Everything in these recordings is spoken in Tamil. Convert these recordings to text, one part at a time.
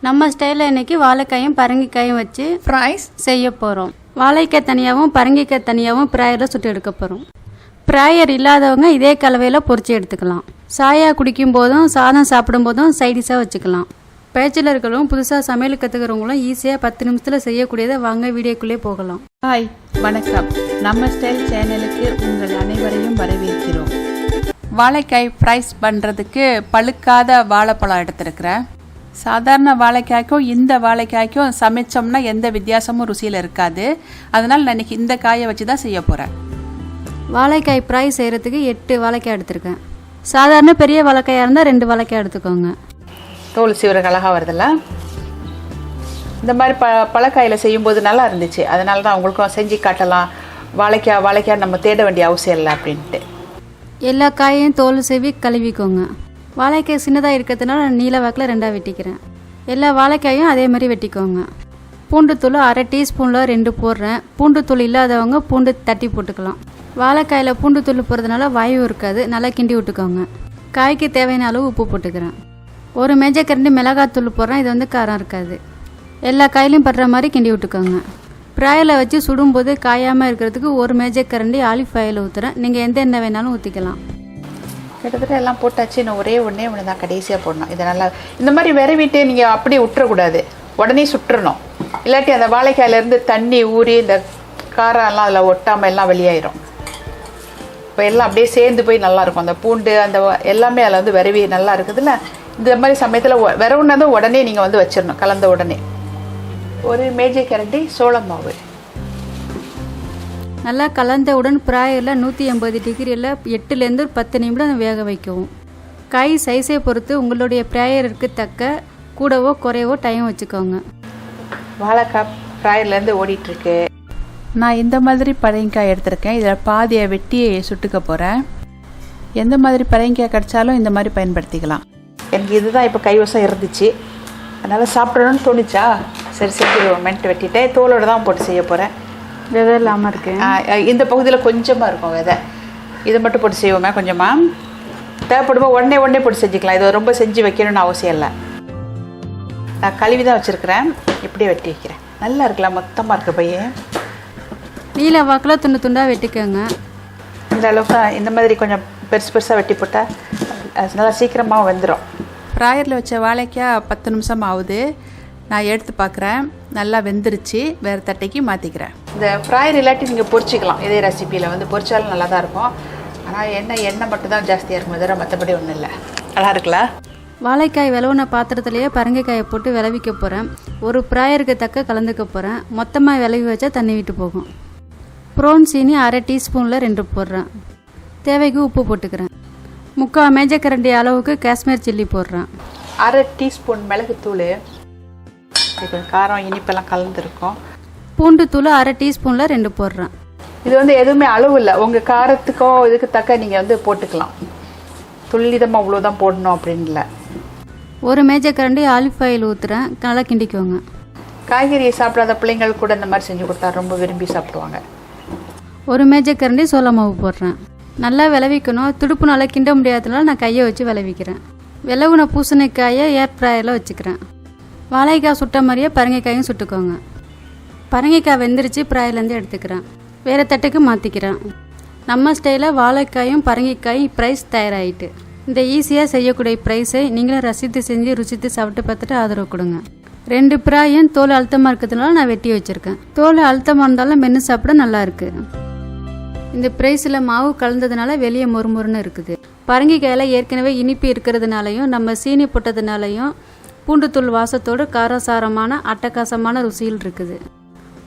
நம்ம ஸ்டைலில் இன்றைக்கி வாழைக்காயும் பரங்கிக்காயும் வச்சு ஃப்ரைஸ் செய்ய போகிறோம். வாழைக்காய் தனியாகவும் பரங்கிக்காய் தனியாகவும் ப்ராயரில் சுட்டு எடுக்க போகிறோம். ப்ராயர் இல்லாதவங்க இதே கலவையில் பொரிச்சு எடுத்துக்கலாம். சாயா குடிக்கும் போதும் சாதம் சாப்பிடும் போதும் சைடிஷாக வச்சுக்கலாம். பேச்சுலர்களும் புதுசாக சமையல் கற்றுக்கிறவங்களும் ஈஸியாக 10 நிமிஷத்தில் செய்யக்கூடியதை வாங்க வீடியோக்குள்ளே போகலாம். ஹாய், வணக்கம். நம்ம ஸ்டைல் சேனலுக்கு உங்கள் அனைவரையும் வரவேற்கிறோம். வாழைக்காய் ஃப்ரைஸ் பண்ணுறதுக்கு பழுக்காத வாழைப்பழம் எடுத்துருக்கிறேன். சாதாரண வாழைக்காய்க்கும் இந்த வாழைக்காய்க்கும் சமைச்சோம்னா எந்த வித்தியாசமும் ருசியில் இருக்காது. அதனால் நான் இன்றைக்கி இந்த காயை வச்சு தான் செய்ய போகிறேன். வாழைக்காய் ஃப்ரை செய்கிறதுக்கு 8 வாழைக்காய் எடுத்துருக்கேன். சாதாரண பெரிய வாழைக்காயாக இருந்தால் 2 வாழைக்காய் எடுத்துக்கோங்க. தோல் சீவரகு அழகாக வருதில்ல. இந்த மாதிரி பழக்காயில் செய்யும்போது நல்லா இருந்துச்சு. அதனால தான் அவங்களுக்கும் செஞ்சு காட்டலாம். வாழைக்காய் நம்ம தேட வேண்டிய அவசியம் இல்லை அப்படின்ட்டு. எல்லா காயையும் தோல் சீவி கழுவிக்கோங்க. வாழைக்காய் சின்னதாக இருக்கிறதுனால நான் நீல வாக்கில் 2ஆக வெட்டிக்கிறேன். எல்லா வாழைக்காயும் அதே மாதிரி வெட்டிக்கோங்க. பூண்டுத்தூள் 1/2 டீஸ்பூனில் 2 போடுறேன். பூண்டுத்தூள் இல்லாதவங்க பூண்டு தட்டி போட்டுக்கலாம். வாழைக்காயில் பூண்டுத்தூள் போடுறதுனால வாயு இருக்காது. நல்லா கிண்டி விட்டுக்கோங்க. காய்க்கு தேவையான அளவு உப்பு போட்டுக்கிறேன். 1 மேஜைக்கரண்டி மிளகாத்தூள் போடுறேன். இது காரம் இருக்காது. எல்லா காயிலையும் படுற மாதிரி கிண்டி விட்டுக்கோங்க. ப்ராயரில் வச்சு சுடும்போது காயாமல் இருக்கிறதுக்கு 1 மேஜைக்கரண்டி ஆலிவ் ஆயில் ஊற்றுறேன். நீங்கள் எந்த எண்ணெய் வேணாலும் ஊற்றிக்கலாம். கிட்டத்தட்ட எல்லாம் போட்டாச்சு. நான் ஒன்றே ஒன்று தான் கடைசியாக போடணும். இதை நல்லா இந்த மாதிரி விரவிட்டு நீங்கள் அப்படியே விட்டுறக்கூடாது. உடனே சுட்டுறணும். இல்லாட்டி அந்த வாழைக்காயிலேருந்து தண்ணி ஊறி இந்த காரம்லாம் அதில் ஒட்டாமல் எல்லாம் வெளியாயிரும். இப்போ எல்லாம் அப்படியே சேர்ந்து போய் நல்லாயிருக்கும். அந்த பூண்டு அந்த எல்லாமே அதில் விரவி நல்லா இருக்குதுல்ல. இந்த மாதிரி சமயத்தில் விரவுனதும் உடனே நீங்கள் வச்சிடணும். கலந்த உடனே 1 மேஜைக்கரண்டி சோள மாவு நல்லா கலந்தவுடன் ப்ராயரில் 180 டிகிரியில் 8லேருந்து 10 நிமிடம் வேக வைக்கவும். காய் சைஸை பொறுத்து உங்களுடைய ப்ராயருக்கு தக்க கூடவோ குறையவோ டைம் வச்சுக்கோங்க. வாழைக்காய் ப்ராயர்லேருந்து ஓடிட்டுருக்கு. நான் இந்த மாதிரி பரங்கிக்காய் எடுத்திருக்கேன். இதில் பாதியை வெட்டி சுட்டுக்க போகிறேன். எந்த மாதிரி பரங்கிக்காய் கிடச்சாலும் இந்த மாதிரி பயன்படுத்திக்கலாம். எனக்கு இதுதான் இப்போ கைவசம் இருந்துச்சு. அதனால் சாப்பிடணும்னு தோணுச்சா, சரி செஞ்சுருவோம். வெட்டிட்டேன். தோலோடு தான் போட்டு செய்ய போகிறேன். விதை இல்லாமல் இருக்கு. இந்த பகுதியில் கொஞ்சமாக இருக்கும் விதை. இதை மட்டும் போட்டு செய்வோமே. கொஞ்சமாக தேவைப்படுமோ உடனே போட்டு செஞ்சுக்கலாம். இது ரொம்ப செஞ்சு வைக்கணும்னு அவசியம் இல்லை. நான் கழுவி தான் வச்சுருக்கிறேன். இப்படியே வெட்டி வைக்கிறேன். நல்லா இருக்கலாம். மொத்தமாக இருக்க பையன் நீல வாக்கில் துண்டாக வெட்டிக்கோங்க. இந்த அளவுக்கு இந்த மாதிரி கொஞ்சம் பெருசாக வெட்டி போட்டால் நல்லா சீக்கிரமாக வெந்துடும். ப்ராயரில் வச்ச வாழைக்காய் 10 நிமிஷம் ஆகுது. நான் எடுத்து பார்க்குறேன். நல்லா வெந்துருச்சு. வேறு தட்டைக்கு மாற்றிக்கிறேன். இந்த ஃப்ராயர் இல்லாட்டி நீங்கள் பொரிச்சிக்கலாம். இதே ரெசிப்பியில் பொரிச்சாலும் நல்லா தான் இருக்கும். ஆனால் எண்ணெய் மட்டும் தான் ஜாஸ்தியாக இருக்கும். தவிர மற்றபடி ஒன்றும் இல்லை. நல்லா இருக்குல்ல. வாழைக்காய் விளவுன பாத்திரத்துலேயே பரங்கிக்காயை போட்டு விளவிக்க போகிறேன். ஒரு ப்ராயருக்கு தக்க கலந்துக்க போகிறேன். மொத்தமாக விளவி வச்சா தண்ணி விட்டு போகும். ப்ரோன் சீனி 1/2 டீஸ்பூனில் 2 போடுறேன். தேவைக்கு உப்பு போட்டுக்கிறேன். 3/4 மேஜைக்கரண்டி அளவுக்கு காஷ்மீர் சில்லி போடுறேன். 1/2 டீஸ்பூன் மிளகுத்தூள். கொஞ்சம் காரம் இனிப்பெல்லாம் கலந்துருக்கும். பூண்டு தூள் 1/2 டீஸ்பூனில் 2 போடுறேன். இது எதுவுமே அளவு இல்லை. உங்கள் காரத்துக்கோ இதுக்கு தக்க நீங்கள் போட்டுக்கலாம். துல்லிதமாக இவ்வளோதான் போடணும் அப்படின்னு இல்லை. 1 மேஜைக்கரண்டி ஆலிவ் ஆயில் ஊற்றுறேன். நல்லா கிண்டிக்கோங்க. காய்கறியை சாப்பிடாத பிள்ளைங்கள் கூட இந்த மாதிரி செஞ்சு கொடுத்தா ரொம்ப விரும்பி சாப்பிடுவாங்க. 1 மேஜைக்கரண்டி சோள மாவு போடுறேன். நல்லா விளவிக்கணும். துடுப்பு நல்லா கிண்ட முடியாததுனால நான் கையை வச்சு விளவிக்கிறேன். விளவுன பூசணிக்காயை ஏர் ஃப்ரையரில் வச்சுக்கிறேன். வாழைக்காய் சுட்ட மாதிரியே பரங்கிக்காயும் சுட்டுக்கோங்க. பரங்கிக்காய் வெந்துருச்சு. ப்ராயர்லேருந்து எடுத்துக்கிறேன். வேறு தட்டுக்கு மாற்றிக்கிறேன். நம்ம ஸ்டைலில் வாழைக்காயும் பரங்கிக்காயும் ப்ரைஸ் தயாராகிட்டு. இந்த ஈஸியாக செய்யக்கூடிய ப்ரைஸை நீங்களும் ரசித்து செஞ்சு ருசித்து சாப்பிட்டு பார்த்துட்டு ஆதரவு கொடுங்க. 2 ப்ராயும் தோல் அழுத்தமாக இருக்கிறதுனால நான் வெட்டி வச்சுருக்கேன். தோல் அழுத்தமாக இருந்தாலும் மென்று சாப்பிட நல்லா இருக்குது. இந்த ப்ரைஸில் மாவு கலந்ததுனால வெளியே மொறுமொறுன்னு இருக்குது. பரங்கிக்காயில் ஏற்கனவே இனிப்பு இருக்கிறதுனாலையும் நம்ம சீனி போட்டதுனாலையும் பூண்டுத்தூள் வாசத்தோடு காரசாரமான அட்டகாசமான ருசியில் இருக்குது.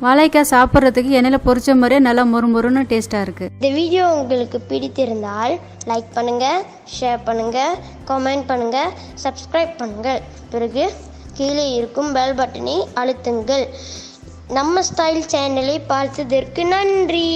வாழைக்காய் சாப்பிட்றதுக்கு எண்ணெயில் பொரிச்ச மாதிரியே நல்லா மொறுமொறுன்னு டேஸ்ட்டாக இருக்குது. இந்த வீடியோ உங்களுக்கு பிடித்திருந்தால் லைக் பண்ணுங்கள், ஷேர் பண்ணுங்கள், கமெண்ட் பண்ணுங்கள், சப்ஸ்கிரைப் பண்ணுங்கள். பிறகு கீழே இருக்கும் பெல் பட்டனை அழுத்துங்கள். நம்ம ஸ்டைல் சேனலை பார்த்ததற்கு நன்றி.